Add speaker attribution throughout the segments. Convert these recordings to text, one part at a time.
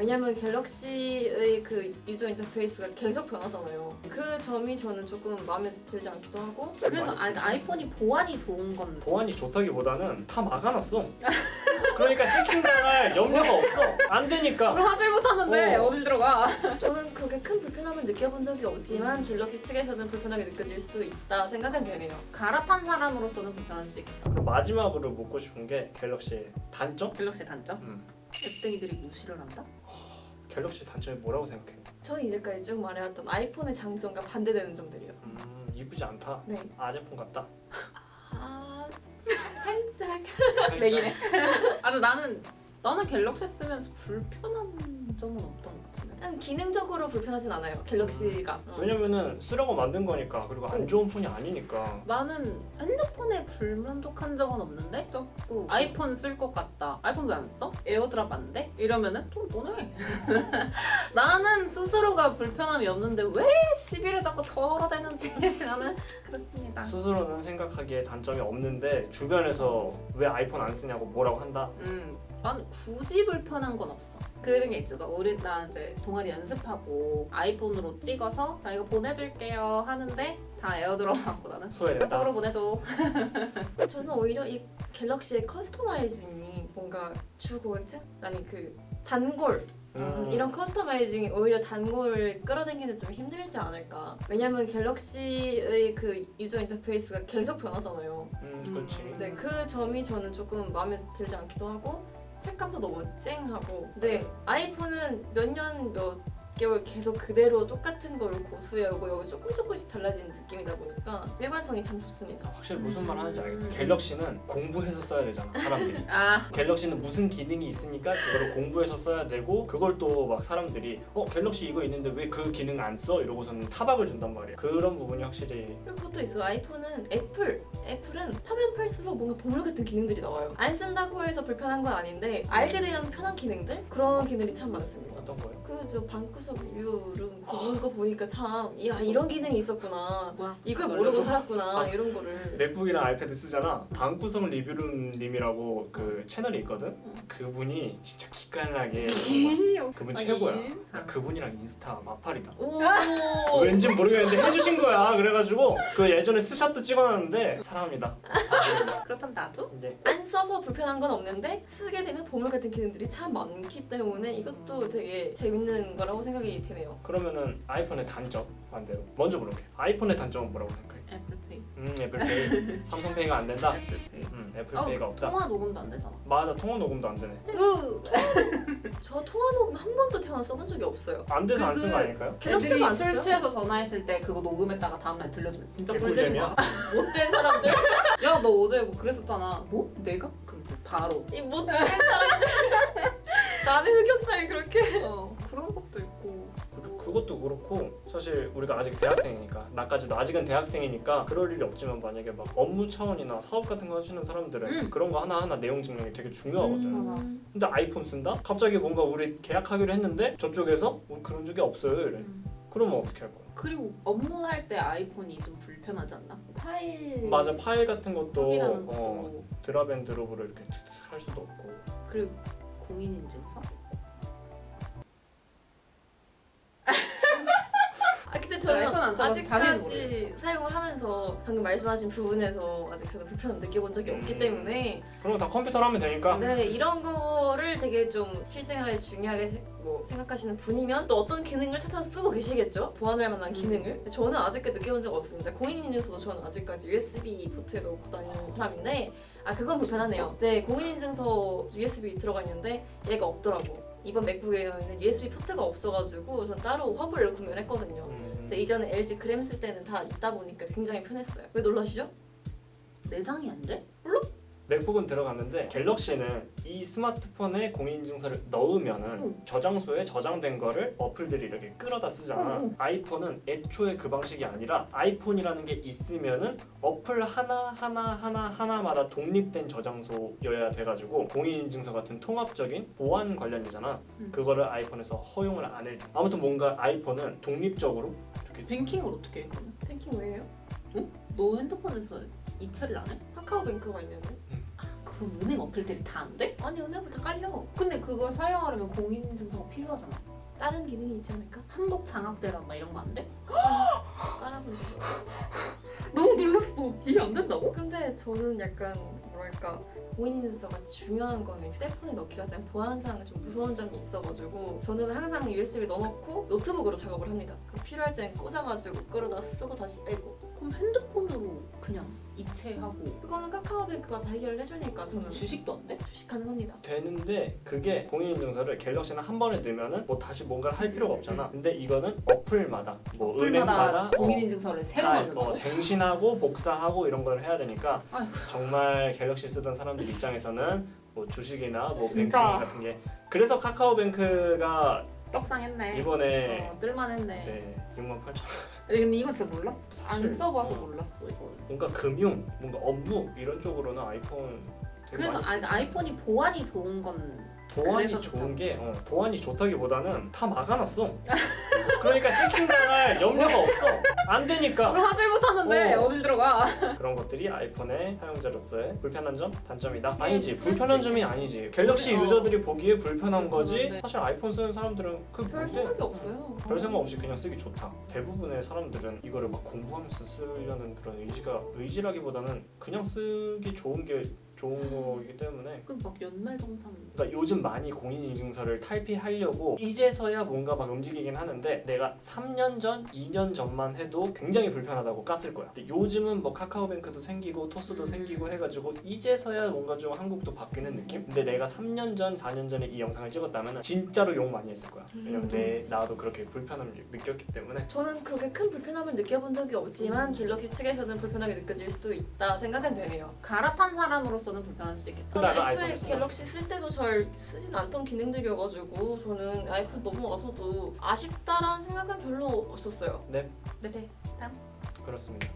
Speaker 1: 왜냐면 갤럭시의 그 유저 인터페이스가 계속 변하잖아요. 그 점이 저는 조금 마음에 들지 않기도 하고.
Speaker 2: 그래서 아이폰이 보안이 좋은 건
Speaker 3: 보안이 좋다기보다는 다 막아놨어. 그러니까 해킹당할 염려가 없어. 안 되니까.
Speaker 2: 그럼 하질 못하는데 어딜 들어가?
Speaker 1: 저는 그렇게 큰 불편함을 느껴본 적이 없지만 갤럭시 측에서는 불편하게 느껴질 수도 있다 생각은 되네요.
Speaker 2: 갈아탄 사람으로서는 불편할 수도 있겠다.
Speaker 3: 그리고 마지막으로 묻고 싶은 게 갤럭시의 단점?
Speaker 2: 갤럭시의 단점? 앱등이들이 무시를 한다?
Speaker 3: 갤럭시 단점이 뭐라고 생각해?
Speaker 1: 저는 이제까지 쭉 말해왔던 아이폰의 장점과 반대되는 점들이요.
Speaker 3: 이쁘지 않다.
Speaker 1: 네.
Speaker 3: 아재폰 같다.
Speaker 1: 아 살짝.
Speaker 2: 맥이네. 아 근데 나는 갤럭시 쓰면서 불편한 점은 없던 것 같은데.
Speaker 1: 난 기능적으로 불편하진 않아요. 갤럭시가.
Speaker 3: 왜냐면은 쓰려고 만든 거니까. 그리고 안 좋은 폰이 아니니까.
Speaker 2: 나는 핸드폰에 불만족한 적은 없는데 자꾸 아이폰 쓸 것 같다. 아이폰 왜 안 써? 에어드랍 안 돼? 이러면은 좀 보내. 나는 스스로가 불편함이 없는데 왜 시비를 자꾸 털어대는지 나는 그렇습니다.
Speaker 3: 스스로는 생각하기에 단점이 없는데 주변에서 왜 아이폰 안 쓰냐고 뭐라고 한다.
Speaker 2: 나는 굳이 불편한 건 없어. 그런 게 있죠. 나 이제 동아리 연습하고 아이폰으로 찍어서 자 이거 보내줄게요 하는데 다 에어드랍 받고 나는
Speaker 3: 소외된다.
Speaker 2: 카톡으로 보내줘.
Speaker 1: 저는 오히려 이 갤럭시의 커스터마이징이 뭔가 주고객증? 아니 그 단골 이런 커스터마이징이 오히려 단골을 끌어당기는 좀 힘들지 않을까. 왜냐면 갤럭시의 그 유저 인터페이스가 계속 변하잖아요.
Speaker 3: 그렇지.
Speaker 1: 네, 그 점이 저는 조금 마음에 들지 않기도 하고 색감도 너무 쨍하고. 근데 아이폰은 몇 개월 계속 그대로 똑같은 걸 고수해오고 여기 조금씩 달라지는 느낌이다 보니까 일관성이 참 좋습니다.
Speaker 3: 확실히 무슨 말 하는지 알겠다. 갤럭시는 공부해서 써야 되잖아, 사람들이.
Speaker 2: 아
Speaker 3: 갤럭시는 무슨 기능이 있으니까 그거를 공부해서 써야 되고 그걸 또 막 사람들이 갤럭시 이거 있는데 왜 그 기능 안 써? 이러고서는 타박을 준단 말이야. 그런 부분이 확실히.
Speaker 1: 그리고 그것도 있어요. 아이폰은 애플은 파면 팔수록 뭔가 보물 같은 기능들이 나와요. 안 쓴다고 해서 불편한 건 아닌데 알게 되면 편한 기능들? 그런 기능이 참 많습니다.
Speaker 3: 어떤 거예요?
Speaker 1: 그 저 방구석 리뷰룸 그런 거 보니까 참 이런 기능이 있었구나.
Speaker 2: 뭐야?
Speaker 1: 이걸 모르고 살았구나. 이런 거를.
Speaker 3: 맥북이랑 아이패드 쓰잖아. 방구석 리뷰룸님이라고 그 채널이 있거든. 그분이 진짜 기깔나게 그분 최고야. 나 그분이랑 인스타 마팔이다.
Speaker 1: 오.
Speaker 3: 왠지 모르겠는데 해주신 거야. 그래가지고 그 예전에 스샷도 찍어놨는데 사랑합니다.
Speaker 2: 그렇다면 나도?
Speaker 3: 이제
Speaker 1: 안 써서 불편한 건 없는데 쓰게 되면 보물 같은 기능들이 참 많기 때문에 이것도 되게 재밌는 거라고 생각이 드네요.
Speaker 3: 그러면은 아이폰의 단점 반대로 먼저 물어볼게. 아이폰의 단점은 뭐라고 생각해?
Speaker 2: 애플페이.
Speaker 3: 애플페이. 삼성페이가 안 된다.
Speaker 2: 애플페이.
Speaker 3: 애플페이가 없다.
Speaker 2: 통화 녹음도 안 되잖아.
Speaker 3: 맞아, 통화 녹음도 안 되네.
Speaker 1: 저 통화 녹음 한 번도 태어나 써본 적이 없어요.
Speaker 3: 안 돼서 안 쓴 거 아닐까요?
Speaker 1: 갤럭시도
Speaker 2: 애들이
Speaker 1: 안
Speaker 2: 술
Speaker 1: 써요?
Speaker 2: 취해서 전화했을 때 그거 녹음했다가 다음날 들려주면 진짜
Speaker 3: 개꿀잼이야?
Speaker 2: 꿀잼이야. 못된 사람들. 야 너 어제 뭐 그랬었잖아. 뭐? 내가? 그럼 바로.
Speaker 1: 이 못된 사람들. 남의 흑역사를 그렇게.
Speaker 2: 그런 것도 있고.
Speaker 3: 그것도 그렇고 사실 우리가 아직 대학생이니까 나까지도 아직은 대학생이니까 그럴 일이 없지만 만약에 막 업무 차원이나 사업 같은 거 하시는 사람들은 그런 거 하나하나 내용 증명이 되게 중요하거든. 근데 아이폰 쓴다? 갑자기 뭔가 우리 계약하기로 했는데 저쪽에서 그런 적이 없어요 이래. 그러면 어떻게 할 거야?
Speaker 2: 그리고 업무할 때 아이폰이 좀 불편하지 않나? 파일
Speaker 3: 맞아, 파일 같은 것도
Speaker 2: 확인하는 것도
Speaker 3: 드랍 앤 드롭으로 이렇게 할 수도 없고.
Speaker 2: 그리고 공인인증서?
Speaker 1: 근데 저는
Speaker 2: 아이폰 안 써봐서 자기는
Speaker 1: 아직까지 사용을 하면서 방금 말씀하신 부분에서 아직 저는 불편함 느껴본 적이 없기 때문에
Speaker 3: 그럼 다 컴퓨터로 하면 되니까.
Speaker 1: 네, 이런 거를 되게 좀 실생활에 중요하게 생각하시는 분이면 또 어떤 기능을 찾아서 쓰고 계시겠죠? 보완할 만한 기능을. 저는 아직까지 느껴본 적 없습니다. 공인인증서도 저는 아직까지 USB 포트에 넣고 다니는 사람인데 그건 불편하네요. 네, 공인인증서 USB 들어가 있는데 얘가 없더라고. 이번 맥북에는 USB 포트가 없어가지고 전 따로 허브를 구매를 했거든요. 근데 이전에 LG 그램 쓸 때는 다 있다 보니까 굉장히 편했어요. 왜 놀라시죠?
Speaker 2: 내장이 안 돼?
Speaker 3: 맥북은 들어갔는데 갤럭시는 이 스마트폰에 공인인증서를 넣으면은 저장소에 저장된 거를 어플들이 이렇게 끌어다 쓰잖아. 아이폰은 애초에 그 방식이 아니라 아이폰이라는 게 있으면은 어플 하나마다 독립된 저장소여야 돼가지고 공인인증서 같은 통합적인 보안 관련이잖아. 그거를 아이폰에서 허용을 안 해줘. 아무튼 뭔가 아이폰은 독립적으로 이렇게
Speaker 2: 뱅킹을 어떻게 해 그러면?
Speaker 1: 뱅킹 왜 해요?
Speaker 2: 너 핸드폰에서 입체를 안 해?
Speaker 1: 카카오뱅크가 있는데.
Speaker 2: 그럼 은행 어플들이 다 안 돼?
Speaker 1: 아니 은행을 다 깔려.
Speaker 2: 근데 그걸 사용하려면 공인인증서가 필요하잖아.
Speaker 1: 다른 기능이 있지 않을까?
Speaker 2: 한국 장학재단 막 이런 거 안 돼?
Speaker 1: 깔아본 적이 없어.
Speaker 2: 너무 놀랐어. 이게 안 된다고?
Speaker 1: 근데 저는 약간 뭐랄까 공인인증서가 중요한 거는 휴대폰에 넣기가 가장 보안상 좀 무서운 점이 있어가지고 저는 항상 USB에 넣어놓고 노트북으로 작업을 합니다. 그럼 필요할 땐 꽂아가지고 끌어다 쓰고 다시 빼고.
Speaker 2: 그럼 핸드폰으로 그냥 이체하고
Speaker 1: 그거는 카카오뱅크가 다 해결을 해주니까 저는
Speaker 2: 주식도 안 돼?
Speaker 1: 주식 가능합니다.
Speaker 3: 되는데 그게 공인인증서를 갤럭시는 한 번에 넣으면은 뭐 다시 뭔가를 할 필요가 없잖아. 근데 이거는 어플마다 뭐 은행마다
Speaker 2: 공인인증서를 새로
Speaker 3: 다
Speaker 2: 넣는다고?
Speaker 3: 생신하고 복사하고 이런 걸 해야 되니까
Speaker 2: 아이고.
Speaker 3: 정말 갤럭시 쓰던 사람들 입장에서는 뭐 주식이나 뭐 뱅킹
Speaker 2: 진짜.
Speaker 3: 같은 게 그래서 카카오뱅크가
Speaker 2: 떡상했네.
Speaker 3: 이번에
Speaker 2: 뜰만했네.
Speaker 3: 네, 68,000원.
Speaker 2: 근데 이건 진짜 몰랐어.
Speaker 3: 사실,
Speaker 2: 안 써봐서 몰랐어 이거는.
Speaker 3: 뭔가 금융, 뭔가 업무 이런 쪽으로는 아이폰 되게
Speaker 2: 그래서
Speaker 3: 많이
Speaker 2: 아이폰이 보안이 좋은 건
Speaker 3: 보안이
Speaker 2: 그래서
Speaker 3: 좋은 게 보안이 좋다기보다는 다 막아놨어. 그러니까 해킹당할 염려가 없어. 안 되니까.
Speaker 2: 우리 하질 못하는데 어딜 들어가?
Speaker 3: 그런 것들이 아이폰의 사용자로서의 불편한 점, 단점이다.
Speaker 2: 네,
Speaker 3: 아니지,
Speaker 2: 그럴
Speaker 3: 불편한
Speaker 2: 수도
Speaker 3: 점이
Speaker 2: 있겠다.
Speaker 3: 아니지. 갤럭시
Speaker 2: 어.
Speaker 3: 유저들이 보기에 불편한 거지.
Speaker 2: 네.
Speaker 3: 사실 아이폰 쓰는 사람들은 그
Speaker 1: 별
Speaker 3: 뭔데?
Speaker 1: 생각이 없어요.
Speaker 3: 별 생각 없이 그냥 쓰기 좋다. 대부분의 사람들은 이거를 막 공부하면서 쓰려는 그런 의지라기보다는 그냥 쓰기 좋은 게 좋은 거이기 때문에.
Speaker 2: 그막 연말정산.
Speaker 3: 그러니까 요즘 많이 공인인증서를 탈피하려고 이제서야 뭔가 막 움직이긴 하는데 내가 3년 전, 2년 전만 해도 굉장히 불편하다고 깠을 거야. 근데 요즘은 뭐 카카오뱅크도 생기고 토스도 생기고 해가지고 이제서야 뭔가 좀 한국도 바뀌는 느낌? 근데 내가 3년 전, 4년 전에 이 영상을 찍었다면 진짜로 욕 많이 했을 거야. 왜냐면 나도 그렇게 불편함을 느꼈기 때문에.
Speaker 1: 저는 그렇게 큰 불편함을 느껴본 적이 없지만 갤럭시 측에서는 불편하게 느껴질 수도 있다 생각은 되네요.
Speaker 2: 갈아탄 사람으로서는 불편할 수도 있겠다.
Speaker 3: 나는
Speaker 1: 저는 애초에
Speaker 3: 아이폰 쓰나?
Speaker 1: 갤럭시 쓸 때도 잘 쓰진 않던 기능들이어가지고 저는 아이폰 넘어와서도 아쉽다라는 생각은 별로 없었어요.
Speaker 3: 네,
Speaker 2: 네.
Speaker 3: 그렇습니다.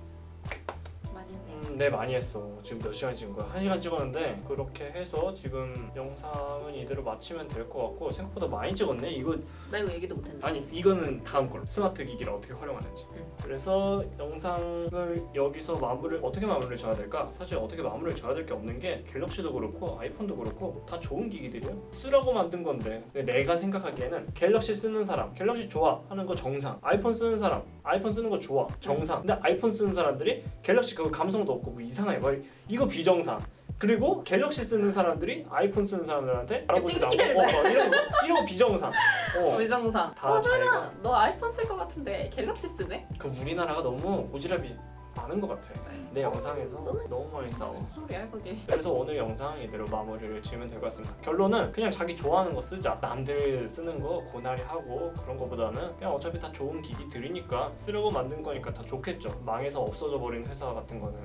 Speaker 2: 많이 했네.
Speaker 3: 네, 많이 했어. 지금 몇 시간 찍은 거야? 1시간 찍었는데 그렇게 해서 지금 영상은 이대로 마치면 될 것 같고 생각보다 많이 찍었네. 이거
Speaker 2: 나 이거 얘기도 못했는데.
Speaker 3: 아니 이거는 다음 걸로 스마트 기기를 어떻게 활용하는지. 그래서 영상을 여기서 어떻게 마무리를 줘야 될까? 사실 어떻게 마무리를 줘야 될 게 없는 게 갤럭시도 그렇고 아이폰도 그렇고 다 좋은 기기들이야. 쓰라고 만든 건데 내가 생각하기에는 갤럭시 쓰는 사람 갤럭시 좋아 하는 거 정상. 아이폰 쓰는 사람 아이폰 쓰는 거 좋아 정상. 근데 아이폰 쓰는 사람들이 갤럭시 그거 감성도 없고 뭐 이상해 막 이거 비정상. 그리고 갤럭시 쓰는 사람들이 아이폰 쓰는 사람들한테 알아보지도 않고 이런 거 비정상.
Speaker 2: 의정상.
Speaker 3: 다
Speaker 2: 소연아,
Speaker 3: 자기가
Speaker 2: 너 아이폰 쓸 것 같은데 갤럭시 쓰네?
Speaker 3: 그 우리나라가 너무 오지랖이 많은 것 같아. 내 영상에서 너무 많이 싸워.
Speaker 2: 무슨 소리야 그게?
Speaker 3: 그래서 오늘 영상 이대로 마무리를 지으면 될 것 같습니다. 결론은 그냥 자기 좋아하는 거 쓰자. 남들 쓰는 거 고나리 하고 그런 거보다는 그냥 어차피 다 좋은 기기들이니까 쓰려고 만든 거니까 다 좋겠죠. 망해서 없어져 버린 회사 같은 거는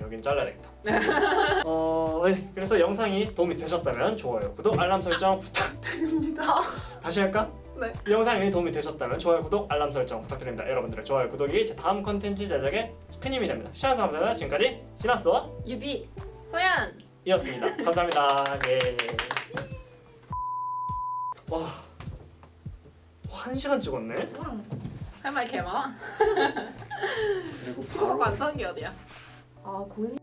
Speaker 3: 여긴 잘라야겠다. 네, 그래서 영상이 도움이 되셨다면 좋아요, 구독, 알람 설정 부탁드립니다. 다시 할까?
Speaker 2: 네.
Speaker 3: 이 영상이 도움이 되셨다면 좋아요, 구독, 알람 설정 부탁드립니다. 여러분들의 좋아요, 구독이 제 다음 컨텐츠 제작에 큰 힘이 됩니다. 시청해주셔서 감사합니다. 지금까지 신하스와
Speaker 1: 유비
Speaker 2: 소연!
Speaker 3: 이었습니다. 감사합니다. 예. 와, 1시간 찍었네?
Speaker 2: 할 말 개 많아.
Speaker 3: 그리고
Speaker 2: 치고받고 안 사는 게 어디야?
Speaker 1: 아 공인